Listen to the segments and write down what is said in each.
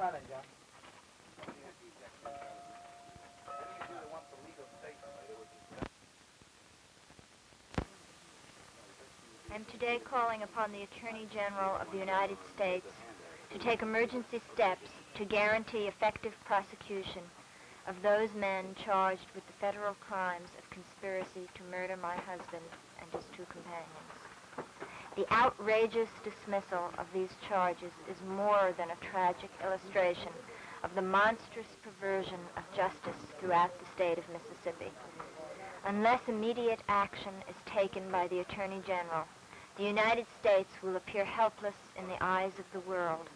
I'm today calling upon the Attorney General of the United States to take emergency steps to guarantee effective prosecution of those men charged with the federal crimes of conspiracy to murder my husband and his two companions. The outrageous dismissal of these charges is more than a tragic illustration of the monstrous perversion of justice throughout the state of Mississippi. Unless immediate action is taken by the Attorney General, the United States will appear helpless in the eyes of the world,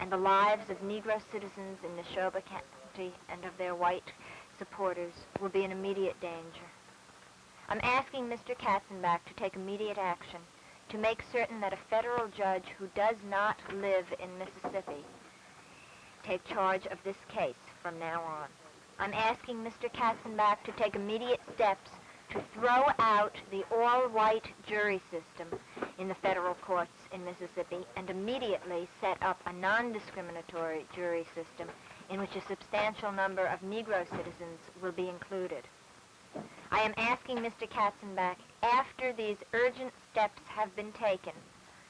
and the lives of Negro citizens in Neshoba County and of their white supporters will be in immediate danger. I'm asking Mr. Katzenbach to take immediate action to make certain that a federal judge who does not live in Mississippi take charge of this case from now on. I'm asking Mr. Katzenbach to take immediate steps to throw out the all-white jury system in the federal courts in Mississippi and immediately set up a non-discriminatory jury system in which a substantial number of Negro citizens will be included. I am asking Mr. Katzenbach, after these urgent steps have been taken,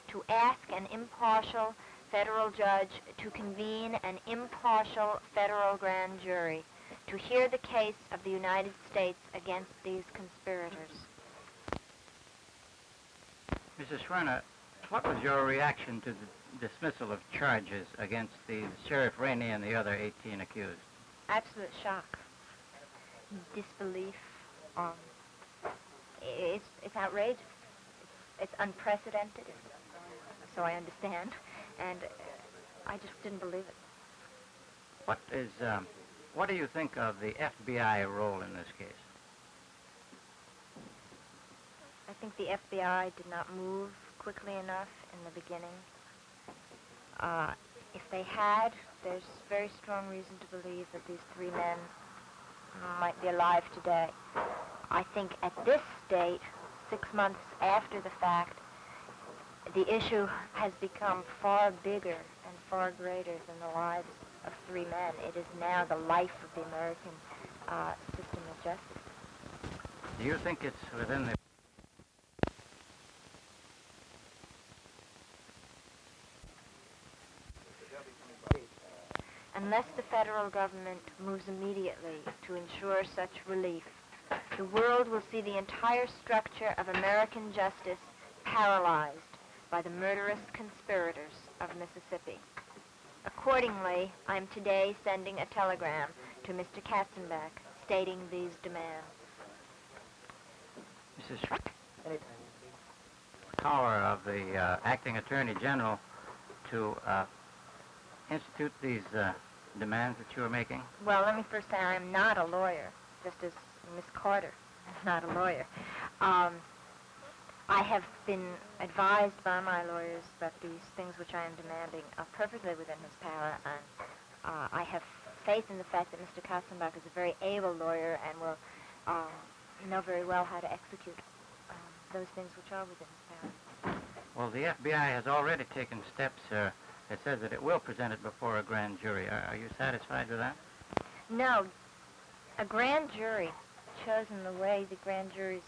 to ask an impartial federal judge to convene an impartial federal grand jury to hear the case of the United States against these conspirators. Mrs. Schwerner, what was your reaction to the dismissal of charges against the Sheriff Rainey and the other 18 accused? Absolute shock. Disbelief. It's outrageous. It's unprecedented, so I understand, and I just didn't believe it. What do you think of the FBI role in this case? I think the FBI did not move quickly enough in the beginning. If they had, there's very strong reason to believe that these three men might be alive today. I think at this date, 6 months after the fact, the issue has become far bigger and far greater than the lives of three men. It is now the life of the American system of justice. Do you think it's within the... Unless the federal government moves immediately to ensure such relief, the world will see the entire structure of American justice paralyzed by the murderous conspirators of Mississippi. Accordingly, I'm today sending a telegram to Mr. Katzenbach stating these demands. Mrs. Schwerner, power of the acting Attorney General to institute these demands that you are making? Well, let me first say I'm not a lawyer, just as Miss Carter is not a lawyer. I have been advised by my lawyers that these things which I am demanding are perfectly within his power, and I have faith in the fact that Mr. Katzenbach is a very able lawyer and will know very well how to execute those things which are within his power. Well, the FBI has already taken steps. It says that it will present it before a grand jury. Are you satisfied with that? No. A grand jury, chosen the way the grand juries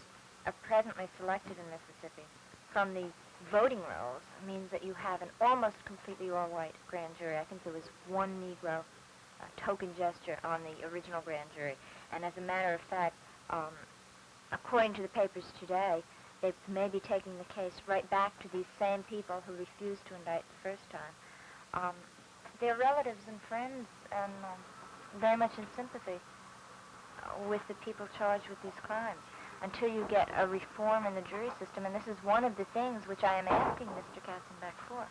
are presently selected in Mississippi from the voting rolls, means that you have an almost completely all-white grand jury. I think there was one Negro token gesture on the original grand jury. And as a matter of fact, according to the papers today, they may be taking the case right back to these same people who refused to indict the first time. They're relatives and friends and very much in sympathy with the people charged with these crimes until you get a reform in the jury system. And this is one of the things which I am asking Mr. Katzenbach for.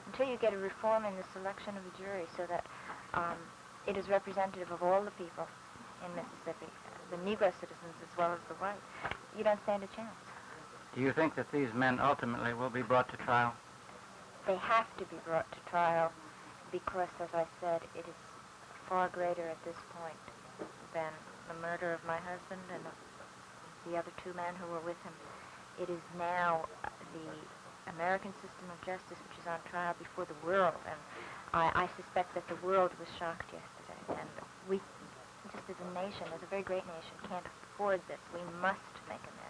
Until you get a reform in the selection of a jury so that it is representative of all the people in Mississippi, the Negro citizens as well as the white, you don't stand a chance. Do you think that these men ultimately will be brought to trial? They have to be brought to trial because, as I said, it is far greater at this point than the murder of my husband and the other two men who were with him. It is now the American system of justice which is on trial before the world, and I suspect that the world was shocked yesterday, and we, just as a nation, as a very great nation, can't afford this. We must make amends.